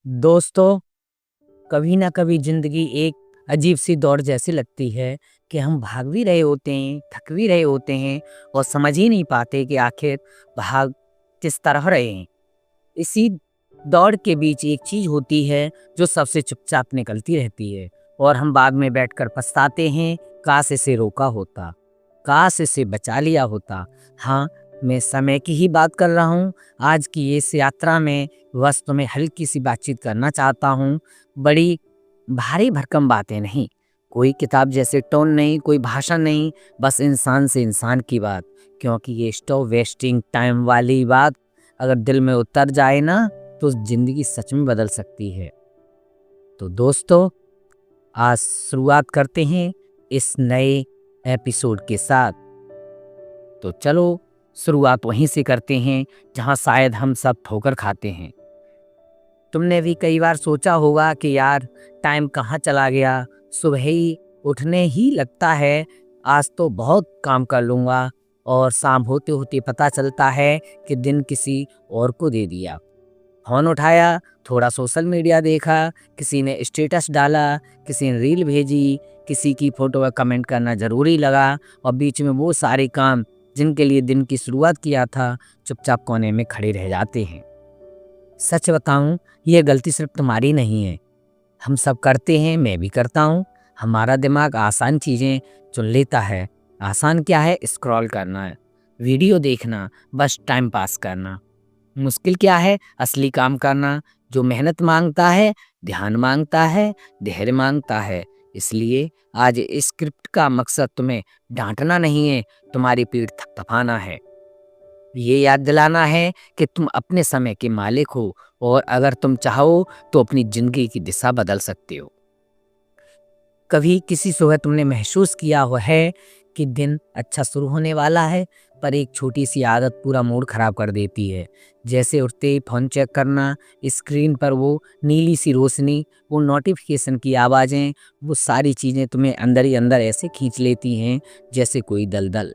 दोस्तों, कभी ना कभी जिंदगी एक अजीब सी दौड़ जैसी लगती है कि हम भाग भी रहे होते हैं, थक भी रहे होते हैं और समझ ही नहीं पाते कि आखिर भाग किस तरह रहे हैं। इसी दौड़ के बीच एक चीज होती है जो सबसे चुपचाप निकलती रहती है और हम बाद में बैठकर पछताते हैं, काश इसे रोका होता, काश इसे बचा लिया होता। हाँ, मैं समय की ही बात कर रहा हूँ। आज की इस यात्रा में बस तुम्हें हल्की सी बातचीत करना चाहता हूँ। बड़ी भारी भरकम बातें नहीं, कोई किताब जैसे टोन नहीं, कोई भाषण नहीं, बस इंसान से इंसान की बात। क्योंकि ये स्टॉप वेस्टिंग टाइम वाली बात अगर दिल में उतर जाए ना, तो जिंदगी सच में बदल सकती है। तो दोस्तों, आज शुरुआत करते हैं इस नए एपिसोड के साथ। तो चलो शुरुआत वहीं से करते हैं जहां शायद हम सब ठोकर खाते हैं। तुमने भी कई बार सोचा होगा कि यार, टाइम कहाँ चला गया। सुबह ही उठने ही लगता है आज तो बहुत काम कर लूँगा, और शाम होते होते पता चलता है कि दिन किसी और को दे दिया। फ़ोन उठाया, थोड़ा सोशल मीडिया देखा, किसी ने स्टेटस डाला, किसी ने रील भेजी, किसी की फ़ोटो पर कमेंट करना ज़रूरी लगा, और बीच में वो सारे काम जिनके लिए दिन की शुरुआत किया था, चुपचाप कोने में खड़े रह जाते हैं। सच बताऊं, ये गलती सिर्फ तुम्हारी नहीं है। हम सब करते हैं, मैं भी करता हूँ। हमारा दिमाग आसान चीज़ें चुन लेता है। आसान क्या है? स्क्रॉल करना है, वीडियो देखना, बस टाइम पास करना। मुश्किल क्या है? असली काम करना, जो मेहनत मांगता है, ध्यान मांगता है, धैर्य मांगता है। इसलिए आज इस स्क्रिप्ट का मकसद तुम्हें डांटना नहीं है, तुम्हारी पीठ थपथपाना है। ये याद दिलाना है कि तुम अपने समय के मालिक हो, और अगर तुम चाहो तो अपनी जिंदगी की दिशा बदल सकते हो। कभी किसी सुबह तुमने महसूस किया हुआ है कि दिन अच्छा शुरू होने वाला है, पर एक छोटी सी आदत पूरा मूड खराब कर देती है। जैसे उठते ही फोन चेक करना, स्क्रीन पर वो नीली सी रोशनी, वो नोटिफिकेशन की आवाज़ें, वो सारी चीज़ें तुम्हें अंदर ही अंदर ऐसे खींच लेती हैं जैसे कोई दलदल।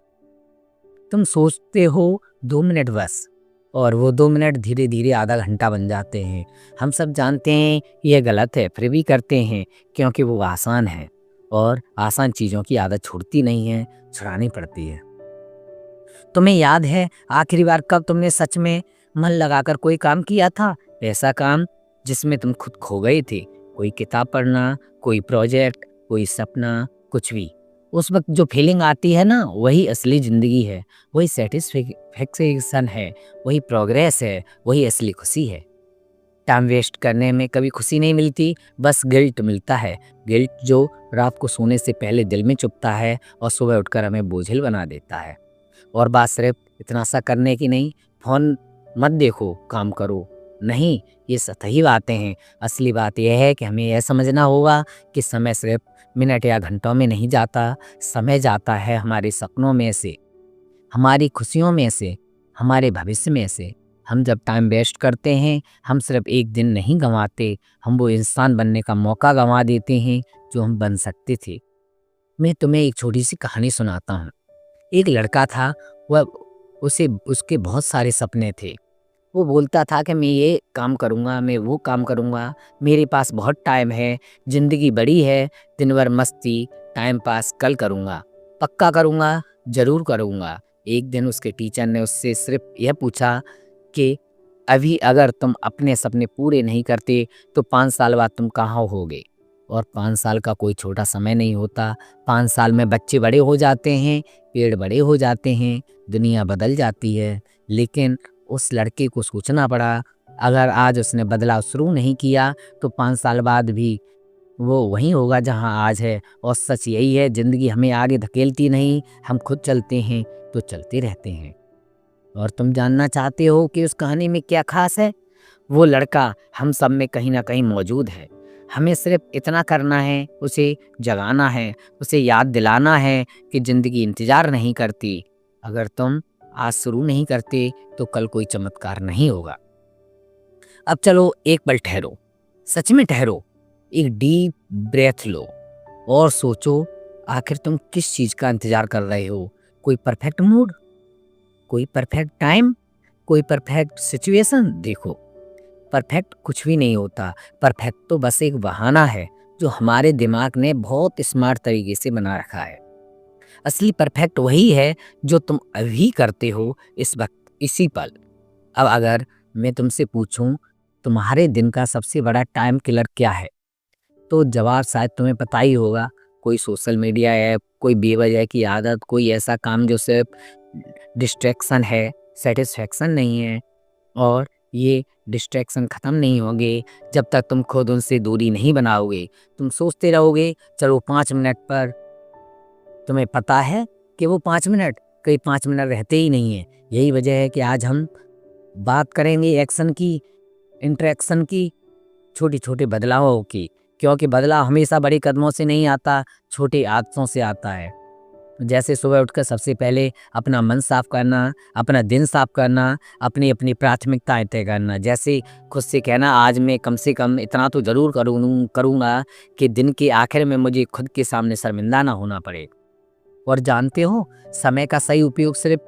तुम सोचते हो 2 मिनट बस, और वो 2 मिनट धीरे धीरे आधा घंटा बन जाते हैं। हम सब जानते हैं यह गलत है, फिर भी करते हैं क्योंकि वो आसान है, और आसान चीज़ों की आदत छूटती नहीं है, छुड़ानी पड़ती है। तुम्हें याद है आखिरी बार कब तुमने सच में मन लगाकर कोई काम किया था? ऐसा काम जिसमें तुम खुद खो गए थे। कोई किताब पढ़ना, कोई प्रोजेक्ट, कोई सपना, कुछ भी। उस वक्त जो फीलिंग आती है ना, वही असली ज़िंदगी है, वही सेटिस्फेक्शन है, वही प्रोग्रेस है, वही असली खुशी है। टाइम वेस्ट करने में कभी खुशी नहीं मिलती, बस गिल्ट मिलता है। गिल्ट जो रात को सोने से पहले दिल में चुभता है और सुबह उठकर हमें बोझिल बना देता है। और बात सिर्फ इतना सा करने की नहीं, फ़ोन मत देखो, काम करो। नहीं, ये सतही बातें हैं। असली बात यह है कि हमें यह समझना होगा कि समय सिर्फ मिनट या घंटों में नहीं जाता। समय जाता है हमारे सपनों में से, हमारी खुशियों में से, हमारे भविष्य में से। हम जब टाइम वेस्ट करते हैं, हम सिर्फ एक दिन नहीं गंवाते, हम वो इंसान बनने का मौका गंवा देते हैं जो हम बन सकते थे। मैं तुम्हें एक छोटी सी कहानी सुनाता हूँ। एक लड़का था, वह उसे उसके बहुत सारे सपने थे। वो बोलता था कि मैं ये काम करूँगा, मैं वो काम करूँगा, मेरे पास बहुत टाइम है, ज़िंदगी बड़ी है, दिन भर मस्ती, टाइम पास कल करूँगा, पक्का करूँगा, ज़रूर करूँगा। एक दिन उसके टीचर ने उससे सिर्फ यह पूछा कि अभी अगर तुम अपने सपने पूरे नहीं करते तो 5 साल बाद तुम कहाँ होगे? और 5 साल का कोई छोटा समय नहीं होता। 5 साल में बच्चे बड़े हो जाते हैं, पेड़ बड़े हो जाते हैं, दुनिया बदल जाती है। लेकिन उस लड़के को सोचना पड़ा, अगर आज उसने बदलाव शुरू नहीं किया तो 5 साल बाद भी वो वहीं होगा जहां आज है। और सच यही है, ज़िंदगी हमें आगे धकेलती नहीं, हम खुद चलते हैं तो चलते रहते हैं। और तुम जानना चाहते हो कि उस कहानी में क्या खास है? वो लड़का हम सब में कहीं ना कहीं मौजूद है। हमें सिर्फ इतना करना है, उसे जगाना है, उसे याद दिलाना है कि ज़िंदगी इंतज़ार नहीं करती। अगर तुम आज शुरू नहीं करते तो कल कोई चमत्कार नहीं होगा। अब चलो एक पल ठहरो, सच में ठहरो, एक डीप ब्रेथ लो और सोचो, आखिर तुम किस चीज़ का इंतज़ार कर रहे हो? कोई परफेक्ट मूड, कोई परफेक्ट टाइम, कोई परफेक्ट सिचुएशन? देखो, परफेक्ट कुछ भी नहीं होता। परफेक्ट तो बस एक बहाना है जो हमारे दिमाग ने बहुत स्मार्ट तरीके से बना रखा है। असली परफेक्ट वही है जो तुम अभी करते हो, इस वक्त, इसी पल। अब अगर मैं तुमसे पूछूं तुम्हारे दिन का सबसे बड़ा टाइम किलर क्या है, तो जवाब शायद तुम्हें पता ही होगा। कोई सोशल मीडिया ऐप, कोई बेवजह की आदत, कोई ऐसा काम जो सिर्फ डिस्ट्रैक्शन है, सेटिस्फेक्शन नहीं है। और ये डिस्ट्रैक्शन ख़त्म नहीं होंगे जब तक तुम खुद उनसे दूरी नहीं बनाओगे। तुम सोचते रहोगे चलो 5 मिनट पर, तुम्हें पता है कि वो 5 मिनट कई 5 मिनट रहते ही नहीं है। यही वजह है कि आज हम बात करेंगे एक्शन की, इंटरेक्शन की, छोटी छोटे बदलावों की। क्योंकि बदलाव हमेशा बड़े कदमों से नहीं आता, छोटी आदतों से आता है। जैसे सुबह उठकर सबसे पहले अपना मन साफ करना, अपना दिन साफ करना, अपनी अपनी प्राथमिकताएं तय करना। जैसे खुद से कहना आज मैं कम से कम इतना तो ज़रूर करूँगा कि दिन के आखिर में मुझे खुद के सामने शर्मिंदा ना होना पड़े। और जानते हो, समय का सही उपयोग सिर्फ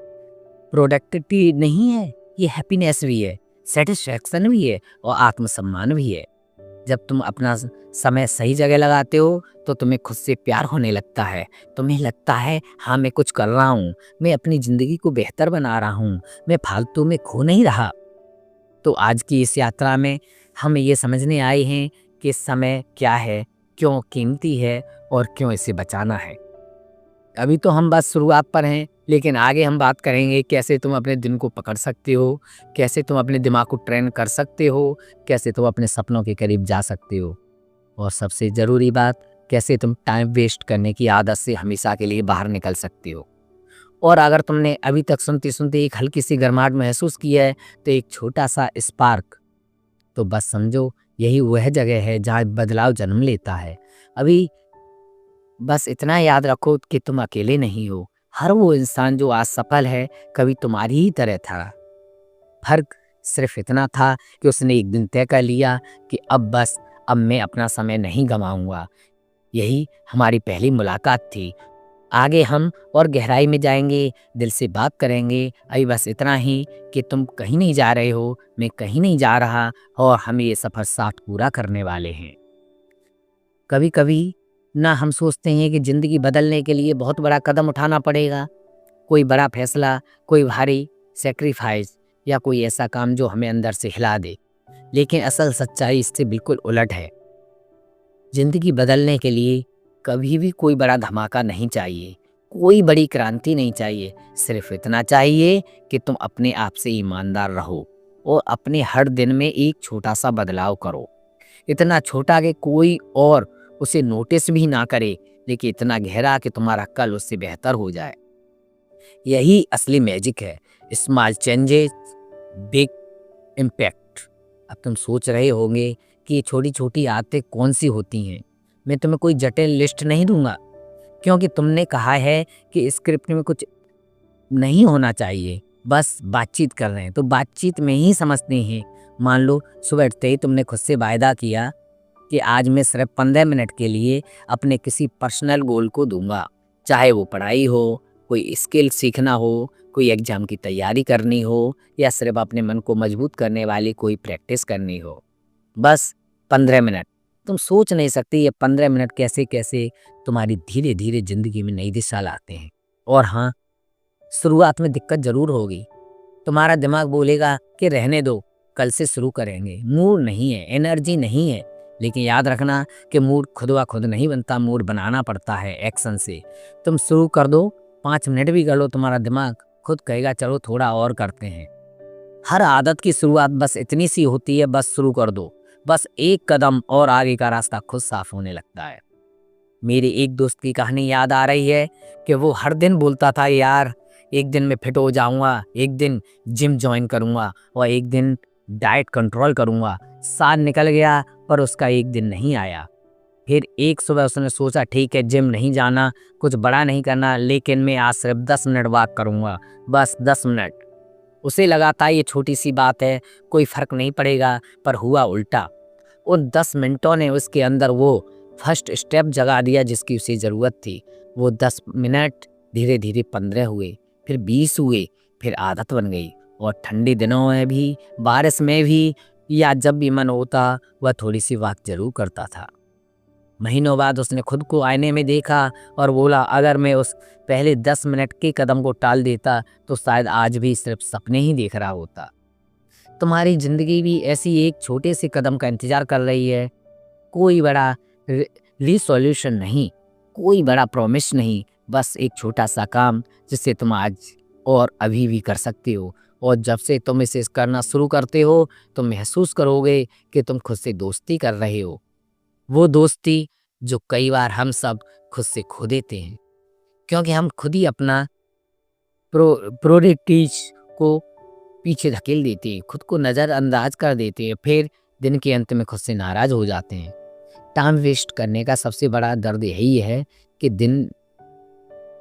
प्रोडक्टिविटी नहीं है, ये हैप्पीनेस भी है, सेटिस्फैक्शन भी है और आत्मसम्मान भी है। जब तुम अपना समय सही जगह लगाते हो तो तुम्हें खुद से प्यार होने लगता है। तुम्हें लगता है हाँ मैं कुछ कर रहा हूँ, मैं अपनी ज़िंदगी को बेहतर बना रहा हूँ, मैं फालतू में खो नहीं रहा। तो आज की इस यात्रा में हम ये समझने आए हैं कि समय क्या है, क्यों कीमती है और क्यों इसे बचाना है। अभी तो हम बस शुरुआत पर हैं, लेकिन आगे हम बात करेंगे कैसे तुम अपने दिन को पकड़ सकते हो, कैसे तुम अपने दिमाग को ट्रेन कर सकते हो, कैसे तुम अपने सपनों के करीब जा सकते हो। और सबसे ज़रूरी बात, कैसे तुम टाइम वेस्ट करने की आदत से हमेशा के लिए बाहर निकल सकते हो। और अगर तुमने अभी तक सुनते सुनते एक हल्की सी गर्माहट महसूस की है, तो एक छोटा सा स्पार्क, तो बस समझो यही वह जगह है जहाँ बदलाव जन्म लेता है। अभी बस इतना याद रखो कि तुम अकेले नहीं हो। हर वो इंसान जो आज सफल है कभी तुम्हारी ही तरह था। फर्क सिर्फ इतना था कि उसने एक दिन तय कर लिया कि अब मैं अपना समय नहीं गंवाऊंगा। यही हमारी पहली मुलाकात थी। आगे हम और गहराई में जाएंगे, दिल से बात करेंगे। अभी बस इतना ही कि तुम कहीं नहीं जा रहे हो, मैं कहीं नहीं जा रहा, और हम ये सफ़र साथ पूरा करने वाले हैं। कभी कभी ना हम सोचते हैं कि ज़िंदगी बदलने के लिए बहुत बड़ा कदम उठाना पड़ेगा, कोई बड़ा फैसला, कोई भारी सेक्रीफाइस, या कोई ऐसा काम जो हमें अंदर से हिला दे। लेकिन असल सच्चाई इससे बिल्कुल उलट है। ज़िंदगी बदलने के लिए कभी भी कोई बड़ा धमाका नहीं चाहिए, कोई बड़ी क्रांति नहीं चाहिए। सिर्फ इतना चाहिए कि तुम अपने आप से ईमानदार रहो और अपने हर दिन में एक छोटा सा बदलाव करो। इतना छोटा कि कोई और उसे नोटिस भी ना करे, लेकिन इतना गहरा कि तुम्हारा कल उससे बेहतर हो जाए। यही असली मैजिक है। Small changes, big impact. अब तुम सोच रहे होंगे कि ये छोटी छोटी आदतें कौन सी होती हैं। मैं तुम्हें कोई जटिल लिस्ट नहीं दूंगा, क्योंकि तुमने कहा है कि स्क्रिप्ट में कुछ नहीं होना चाहिए, बस बातचीत कर रहे हैं तो बातचीत में ही समझते हैं। मान लो सुबह उठते ही तुमने खुद से वायदा किया कि आज मैं सिर्फ 15 मिनट के लिए अपने किसी पर्सनल गोल को दूंगा, चाहे वो पढ़ाई हो, कोई स्किल सीखना हो, कोई एग्जाम की तैयारी करनी हो, या सिर्फ अपने मन को मजबूत करने वाली कोई प्रैक्टिस करनी हो। बस 15 मिनट। तुम सोच नहीं सकते ये 15 मिनट कैसे कैसे तुम्हारी धीरे धीरे जिंदगी में नई दिशा लाते हैं। और हाँ, शुरुआत में दिक्कत जरूर होगी। तुम्हारा दिमाग बोलेगा कि रहने दो, कल से शुरू करेंगे, मूड नहीं है, एनर्जी नहीं है। लेकिन याद रखना कि मूड खुद ब खुद नहीं बनता, मूड बनाना पड़ता है एक्शन से। तुम शुरू कर दो, 5 मिनट भी कर लो, तुम्हारा दिमाग खुद कहेगा चलो थोड़ा और करते हैं। हर आदत की शुरुआत बस इतनी सी होती है, बस शुरू कर दो, बस एक कदम और आगे का रास्ता खुद साफ होने लगता है। मेरी एक दोस्त की कहानी याद आ रही है कि वो हर दिन बोलता था यार एक दिन मैं फिट हो जाऊंगा, एक दिन जिम ज्वाइन करूंगा और एक दिन डाइट कंट्रोल करूंगा। साल निकल गया पर उसका एक दिन नहीं आया। फिर एक सुबह उसने सोचा ठीक है जिम नहीं जाना, कुछ बड़ा नहीं करना, लेकिन मैं आज सिर्फ 10 मिनट वॉक करूंगा, बस 10 मिनट। उसे लगा था ये छोटी सी बात है, कोई फर्क नहीं पड़ेगा, पर हुआ उल्टा। उन 10 मिनटों ने उसके अंदर वो फर्स्ट स्टेप जगा दिया जिसकी उसे ज़रूरत थी। वो 10 मिनट धीरे धीरे 15 हुए, फिर 20 हुए, फिर आदत बन गई। और ठंडी दिनों में भी, बारिश में भी, या जब भी मन होता वह थोड़ी सी वॉक जरूर करता था। महीनों बाद उसने खुद को आईने में देखा और बोला, अगर मैं उस पहले 10 मिनट के कदम को टाल देता तो शायद आज भी सिर्फ सपने ही देख रहा होता। तुम्हारी जिंदगी भी ऐसी एक छोटे से कदम का इंतजार कर रही है। कोई बड़ा रिसोल्यूशन नहीं, कोई बड़ा प्रॉमिस नहीं, बस एक छोटा सा काम जिसे तुम आज और अभी भी कर सकते हो। और जब से तुम इसे करना शुरू करते हो तुम महसूस करोगे कि तुम खुद से दोस्ती कर रहे हो, वो दोस्ती जो कई बार हम सब खुद से खो देते हैं, क्योंकि हम खुद ही अपना प्रोडक्टिव को पीछे धकेल देते हैं, खुद को नज़रअंदाज कर देते हैं, फिर दिन के अंत में खुद से नाराज हो जाते हैं। टाइम वेस्ट करने का सबसे बड़ा दर्द यही है कि दिन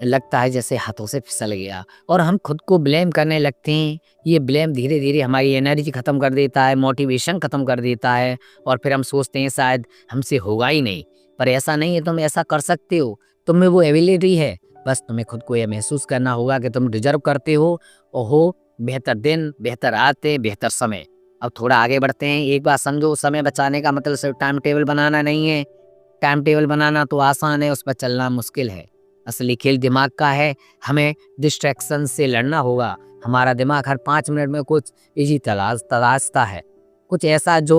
लगता है जैसे हाथों से फिसल गया और हम खुद को ब्लेम करने लगते हैं। ये ब्लेम धीरे धीरे हमारी एनर्जी ख़त्म कर देता है, मोटिवेशन ख़त्म कर देता है और फिर हम सोचते हैं शायद हमसे होगा ही नहीं। पर ऐसा नहीं है, तुम ऐसा कर सकते हो, तुम में वो एबिलिटी है। बस तुम्हें खुद को यह महसूस करना होगा कि तुम डिजर्व करते हो और हो बेहतर दिन, बेहतर आते, बेहतर समय। अब थोड़ा आगे बढ़ते हैं। एक बात समझो, समय बचाने का मतलब सिर्फ टाइम टेबल बनाना नहीं है। टाइम टेबल बनाना तो आसान है, उस पर चलना मुश्किल है। असली खेल दिमाग का है। हमें डिस्ट्रैक्शन से लड़ना होगा। हमारा दिमाग हर 5 मिनट में कुछ इजी तलाशता है, कुछ ऐसा जो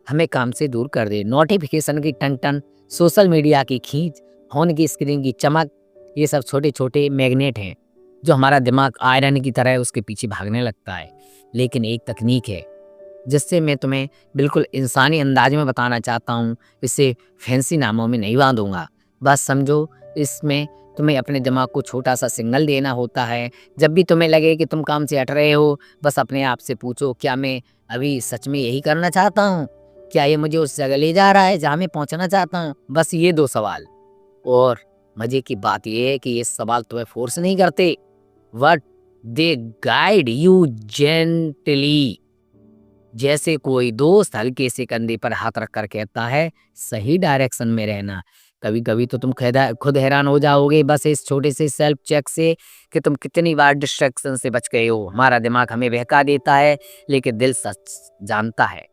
हमें काम से दूर कर दे। नोटिफिकेशन की टन टन, सोशल मीडिया की खींच, फोन की स्क्रीन की चमक, ये सब छोटे छोटे मैग्नेट हैं जो हमारा दिमाग आयरन की तरह उसके पीछे भागने लगता है। लेकिन एक तकनीक है जिससे मैं तुम्हें बिल्कुल इंसानी अंदाज में बताना चाहता हूँ। इसे फैंसी नामों में नहीं बांधूंगा, बस समझो। इसमें तुम्हें अपने दिमाग को छोटा सा सिग्नल देना होता है। जब भी तुम्हें लगे कि तुम काम से हट रहे हो, बस अपने आप से पूछो, क्या मैं अभी सच में यही करना चाहता हूँ? क्या ये मुझे उस जगह ले जा रहा है जहाँ मैं पहुँचना चाहता हूँ? बस ये 2 सवाल। और मजे की बात यह है कि ये सवाल तुम्हें फोर्स नहीं करते, but they guide you gently. जैसे कोई दोस्त हल्के से कंधे पर हाथ रखकर कहता है, सही डायरेक्शन में रहना। कभी कभी तो तुम खुद हैरान हो जाओगे बस इस छोटे से सेल्फ चेक से कि तुम कितनी बार डिस्ट्रैक्शन से बच गए हो। हमारा दिमाग हमें बहका देता है, लेकिन दिल सच जानता है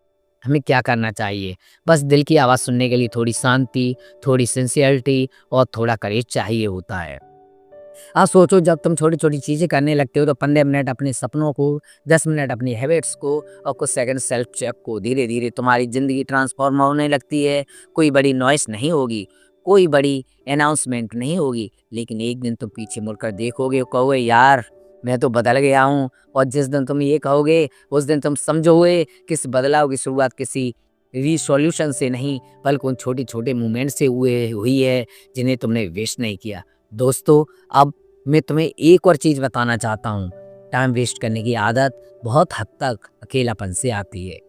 हमें क्या करना चाहिए। बस दिल की आवाज़ सुनने के लिए थोड़ी शांति, थोड़ी सिंसियरिटी और थोड़ा करेज चाहिए होता है। आप सोचो, जब तुम छोटी छोटी चीज़ें करने लगते हो तो 15 मिनट अपने सपनों को, 10 मिनट अपनी हैबिट्स को और कुछ सेकंड सेल्फ चेक को, धीरे धीरे तुम्हारी ज़िंदगी ट्रांसफॉर्म होने लगती है। कोई बड़ी नॉइस नहीं होगी, कोई बड़ी अनाउंसमेंट नहीं होगी, लेकिन एक दिन तुम पीछे मुड़कर देखोगे और कहोगे, यार मैं तो बदल गया हूँ। और जिस दिन तुम ये कहोगे उस दिन तुम समझोगे कि इस बदलाव की शुरुआत किसी रिसोल्यूशन से नहीं, बल्कि उन छोटे छोटे मूवमेंट से हुई है जिन्हें तुमने वेस्ट नहीं किया। दोस्तों, अब मैं तुम्हें एक और चीज़ बताना चाहता हूँ। टाइम वेस्ट करने की आदत बहुत हद तक अकेलापन से आती है।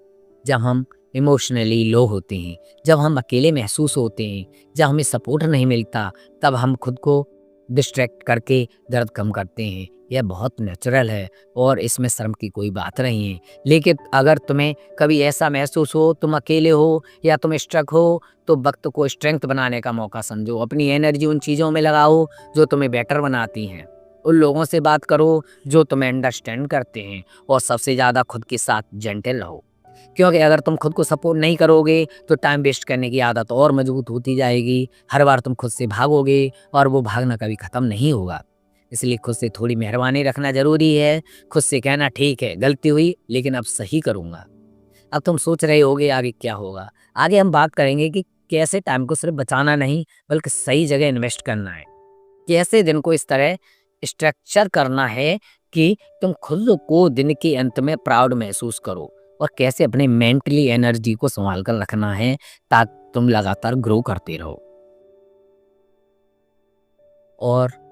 जब हम इमोशनली लो होते हैं, जब हम अकेले महसूस होते हैं, जब हमें सपोर्ट नहीं मिलता, तब हम खुद को डिस्ट्रैक्ट करके दर्द कम करते हैं। यह बहुत नेचुरल है और इसमें शर्म की कोई बात नहीं है। लेकिन अगर तुम्हें कभी ऐसा महसूस हो, तुम अकेले हो या तुम स्ट्रक हो, तो वक्त को स्ट्रेंथ बनाने का मौका समझो। अपनी एनर्जी उन चीज़ों में लगाओ जो तुम्हें बेटर बनाती हैं। उन लोगों से बात करो जो तुम्हें अंडरस्टैंड करते हैं और सबसे ज़्यादा खुद के साथ जेंटल रहो, क्योंकि अगर तुम खुद को सपोर्ट नहीं करोगे तो टाइम वेस्ट करने की आदत और मजबूत होती जाएगी। हर बार तुम खुद से भागोगे और वो भागना कभी ख़त्म नहीं होगा। इसलिए खुद से थोड़ी मेहरबानी रखना ज़रूरी है। खुद से कहना, ठीक है गलती हुई लेकिन अब सही करूँगा। अब तुम सोच रहे होगे आगे क्या होगा। आगे हम बात करेंगे कि कैसे टाइम को सिर्फ बचाना नहीं बल्कि सही जगह इन्वेस्ट करना है। कैसे दिन को इस तरह स्ट्रक्चर करना है कि तुम खुद को दिन के अंत में प्राउड महसूस करो, और कैसे अपने मेंटली एनर्जी को संभाल कर रखना है ताकि तुम लगातार ग्रो करते रहो। और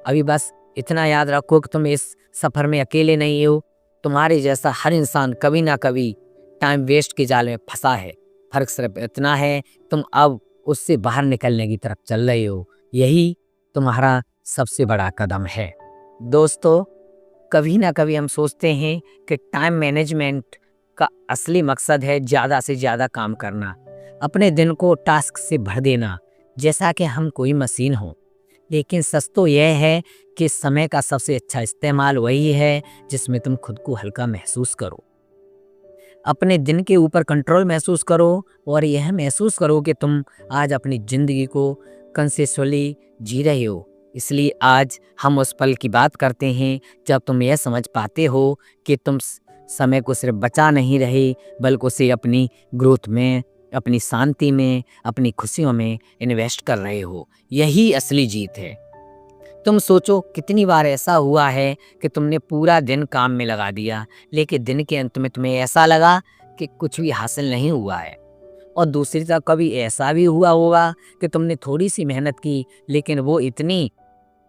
अभी बस इतना याद रखो कि तुम इस सफ़र में अकेले नहीं हो। तुम्हारे जैसा हर इंसान कभी ना कभी टाइम वेस्ट के जाल में फंसा है। फ़र्क सिर्फ इतना है तुम अब उससे बाहर निकलने की तरफ चल रहे हो। यही तुम्हारा सबसे बड़ा कदम है। दोस्तों, कभी ना कभी हम सोचते हैं कि टाइम मैनेजमेंट का असली मकसद है ज़्यादा से ज़्यादा काम करना, अपने दिन को टास्क से भर देना, जैसा कि हम कोई मशीन हो। लेकिन सच तो यह है कि समय का सबसे अच्छा इस्तेमाल वही है जिसमें तुम खुद को हल्का महसूस करो। अपने दिन के ऊपर कंट्रोल महसूस करो और यह महसूस करो कि तुम आज अपनी ज़िंदगी को कंसेंसुअली जी रहे हो। इसलिए आज हम उस पल की बात करते हैं जब तुम यह समझ पाते हो कि तुम समय को सिर्फ बचा नहीं रहे, बल्कि उसे अपनी ग्रोथ में, अपनी शांति में, अपनी खुशियों में इन्वेस्ट कर रहे हो। यही असली जीत है। तुम सोचो कितनी बार ऐसा हुआ है कि तुमने पूरा दिन काम में लगा दिया, लेकिन दिन के अंत में तुम्हें ऐसा लगा कि कुछ भी हासिल नहीं हुआ है। और दूसरी तरफ कभी ऐसा भी हुआ होगा कि तुमने थोड़ी सी मेहनत की, लेकिन वो इतनी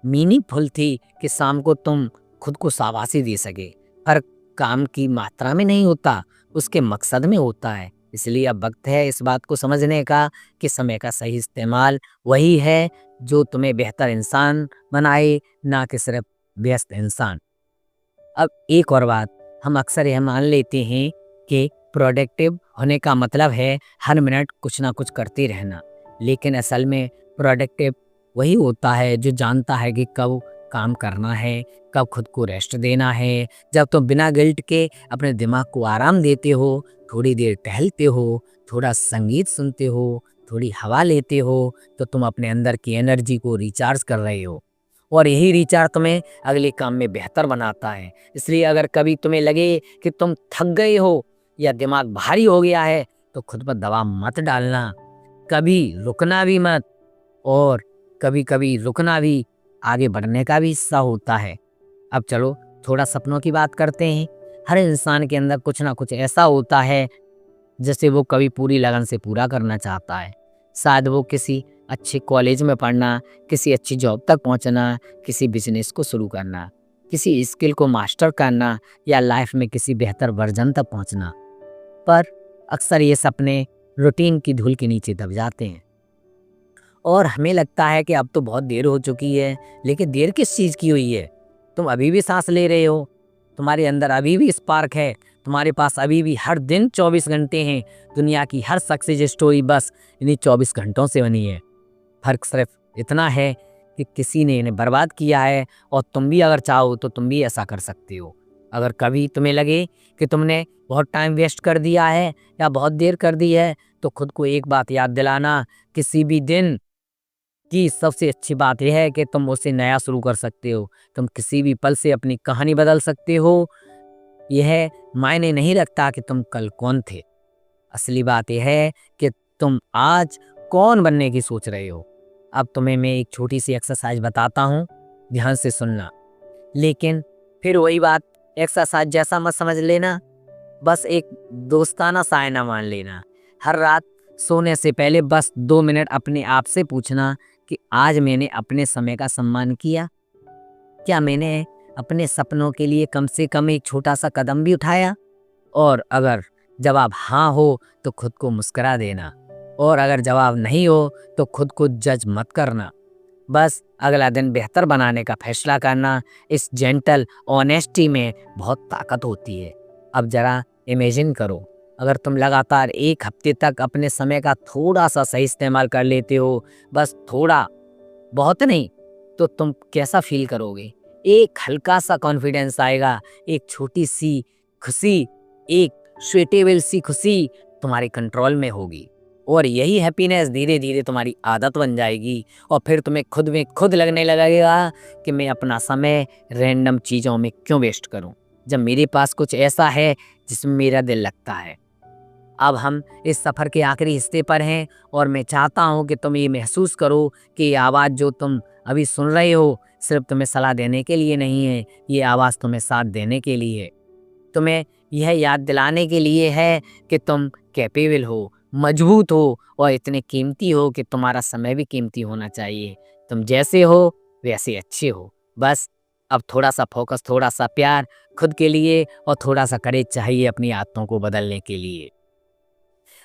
मीनिंगफुल थी कि शाम को तुम खुद को शाबाशी दे सके। फर्क काम की मात्रा में नहीं होता, उसके मकसद में होता है। इसलिए अब वक्त है इस बात को समझने का कि समय का सही इस्तेमाल वही है जो तुम्हें बेहतर इंसान बनाए, ना कि सिर्फ व्यस्त इंसान। अब एक और बात, हम अक्सर यह मान लेते हैं कि प्रोडक्टिव होने का मतलब है हर मिनट कुछ ना कुछ करते रहना, लेकिन असल में प्रोडक्टिव वही होता है जो जानता है कि कब काम करना है, कब खुद को रेस्ट देना है। जब तुम बिना गिल्ट के अपने दिमाग को आराम देते हो, थोड़ी देर टहलते हो, थोड़ा संगीत सुनते हो, थोड़ी हवा लेते हो, तो तुम अपने अंदर की एनर्जी को रिचार्ज कर रहे हो और यही रिचार्ज तुम्हें अगले काम में बेहतर बनाता है। इसलिए अगर कभी तुम्हें लगे कि तुम थक गए हो या दिमाग भारी हो गया है, तो खुद पर दबाव मत डालना, कभी रुकना भी मत। और कभी कभी रुकना भी आगे बढ़ने का भी हिस्सा होता है। अब चलो थोड़ा सपनों की बात करते हैं। हर इंसान के अंदर कुछ ना कुछ ऐसा होता है जिसे वो कभी पूरी लगन से पूरा करना चाहता है। शायद वो किसी अच्छे कॉलेज में पढ़ना, किसी अच्छी जॉब तक पहुंचना, किसी बिजनेस को शुरू करना, किसी स्किल को मास्टर करना या लाइफ में किसी बेहतर वर्जन तक पहुंचना। पर अक्सर ये सपने रूटीन की धूल के नीचे दब जाते हैं और हमें लगता है कि अब तो बहुत देर हो चुकी है। लेकिन देर किस चीज़ की हुई है? तुम अभी भी सांस ले रहे हो, तुम्हारे अंदर अभी भी स्पार्क है, तुम्हारे पास अभी भी हर दिन 24 घंटे हैं। दुनिया की हर सक्सेस स्टोरी बस इन्हीं 24 घंटों से बनी है। फर्क सिर्फ इतना है कि किसी ने इन्हें बर्बाद किया है और तुम भी अगर चाहो तो तुम भी ऐसा कर सकते हो। अगर कभी तुम्हें लगे कि तुमने बहुत टाइम वेस्ट कर दिया है या बहुत देर कर दी है, तो खुद को एक बात याद दिलाना, किसी भी दिन की सबसे अच्छी बात यह है कि तुम उसे नया शुरू कर सकते हो। तुम किसी भी पल से अपनी कहानी बदल सकते हो। यह मायने नहीं रखता कि तुम कल कौन थे, असली बात यह है कि तुम आज कौन बनने की सोच रहे हो। अब तुम्हें मैं एक छोटी सी एक्सरसाइज बताता हूँ, ध्यान से सुनना। लेकिन फिर वही बात, एक्सरसाइज जैसा मत समझ लेना, बस एक दोस्ताना सायना मान लेना। हर रात सोने से पहले बस 2 मिनट अपने आप से पूछना कि आज मैंने अपने समय का सम्मान किया? क्या मैंने अपने सपनों के लिए कम से कम एक छोटा सा कदम भी उठाया? और अगर जवाब हाँ हो तो खुद को मुस्कुरा देना, और अगर जवाब नहीं हो तो खुद को जज मत करना। बस अगला दिन बेहतर बनाने का फैसला करना। इस जेंटल ऑनेस्टी में बहुत ताकत होती है। अब जरा इमेजिन करो, अगर तुम लगातार 1 हफ्ते तक अपने समय का थोड़ा सा सही इस्तेमाल कर लेते हो, बस थोड़ा, बहुत नहीं, तो तुम कैसा फील करोगे? एक हल्का सा कॉन्फिडेंस आएगा, एक छोटी सी खुशी, एक स्वेटेबल सी खुशी तुम्हारे कंट्रोल में होगी और यही हैप्पीनेस धीरे धीरे तुम्हारी आदत बन जाएगी। और फिर तुम्हें खुद में खुद लगने लगेगा कि मैं अपना समय रैंडम चीज़ों में क्यों वेस्ट करूं, जब मेरे पास कुछ ऐसा है जिसमें मेरा दिल लगता है। अब हम इस सफ़र के आखिरी हिस्से पर हैं और मैं चाहता हूं कि तुम ये महसूस करो कि ये आवाज़ जो तुम अभी सुन रहे हो सिर्फ तुम्हें सलाह देने के लिए नहीं है, ये आवाज़ तुम्हें साथ देने के लिए है। तुम्हें यह याद दिलाने के लिए है कि तुम कैपेबल हो, मजबूत हो और इतने कीमती हो कि तुम्हारा समय भी कीमती होना चाहिए। तुम जैसे हो वैसे अच्छे हो। बस अब थोड़ा सा फोकस, थोड़ा सा प्यार खुद के लिए और थोड़ा सा करेज चाहिए अपनी आदतों को बदलने के लिए।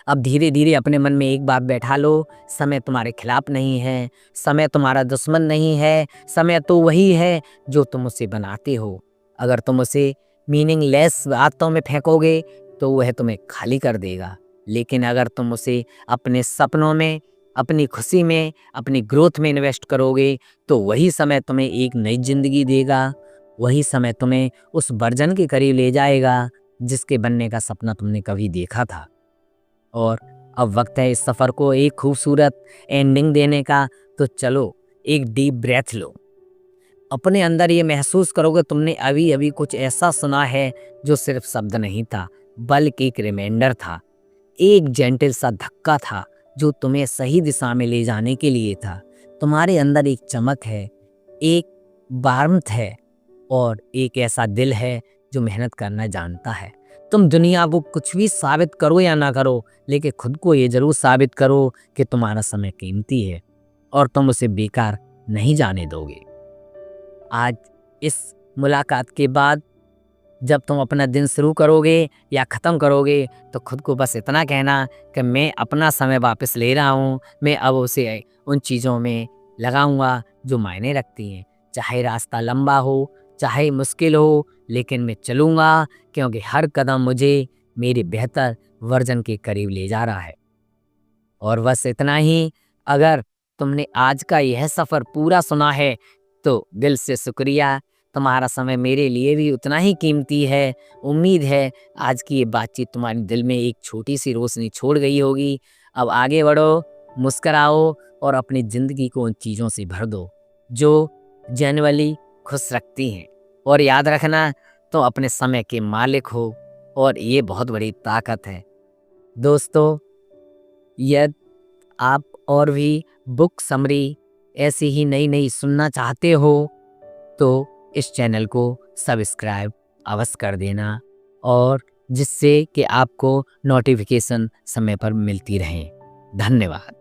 अब धीरे धीरे अपने मन में एक बात बैठा लो, समय तुम्हारे खिलाफ नहीं है, समय तुम्हारा दुश्मन नहीं है, समय तो वही है जो तुम उसे बनाते हो। अगर तुम उसे मीनिंगलेस बातों में फेंकोगे तो वह तुम्हें खाली कर देगा, लेकिन अगर तुम उसे अपने सपनों में, अपनी खुशी में, अपनी ग्रोथ में इन्वेस्ट करोगे तो वही समय तुम्हें एक नई जिंदगी देगा। वही समय तुम्हें उस वर्जन के करीब ले जाएगा जिसके बनने का सपना तुमने कभी देखा था। और अब वक्त है इस सफ़र को एक खूबसूरत एंडिंग देने का। तो चलो एक डीप ब्रेथ लो, अपने अंदर ये महसूस करोगे तुमने अभी अभी कुछ ऐसा सुना है जो सिर्फ शब्द नहीं था, बल्कि एक रिमाइंडर था, एक जेंटल सा धक्का था जो तुम्हें सही दिशा में ले जाने के लिए था। तुम्हारे अंदर एक चमक है, एक वार्मथ है और एक ऐसा दिल है जो मेहनत करना जानता है। तुम दुनिया को कुछ भी साबित करो या ना करो, लेकिन खुद को ये जरूर साबित करो कि तुम्हारा समय कीमती है और तुम उसे बेकार नहीं जाने दोगे। आज इस मुलाकात के बाद जब तुम अपना दिन शुरू करोगे या ख़त्म करोगे, तो खुद को बस इतना कहना कि मैं अपना समय वापस ले रहा हूँ, मैं अब उसे उन चीज़ों में लगाऊंगा जो मायने रखती हैं। चाहे रास्ता लंबा हो, चाहे मुश्किल हो, लेकिन मैं चलूँगा, क्योंकि हर कदम मुझे मेरे बेहतर वर्जन के करीब ले जा रहा है। और बस इतना ही। अगर तुमने आज का यह सफ़र पूरा सुना है तो दिल से शुक्रिया। तुम्हारा समय मेरे लिए भी उतना ही कीमती है। उम्मीद है आज की ये बातचीत तुम्हारे दिल में एक छोटी सी रोशनी छोड़ गई होगी। अब आगे बढ़ो, मुस्कराओ और अपनी ज़िंदगी को उन चीज़ों से भर दो जो जनरली खुश रखती हैं। और याद रखना, तो अपने समय के मालिक हो और ये बहुत बड़ी ताकत है। दोस्तों, यदि आप और भी बुक समरी ऐसी ही नई नई सुनना चाहते हो तो इस चैनल को सब्सक्राइब अवश्य कर देना, और जिससे कि आपको नोटिफिकेशन समय पर मिलती रहें। धन्यवाद।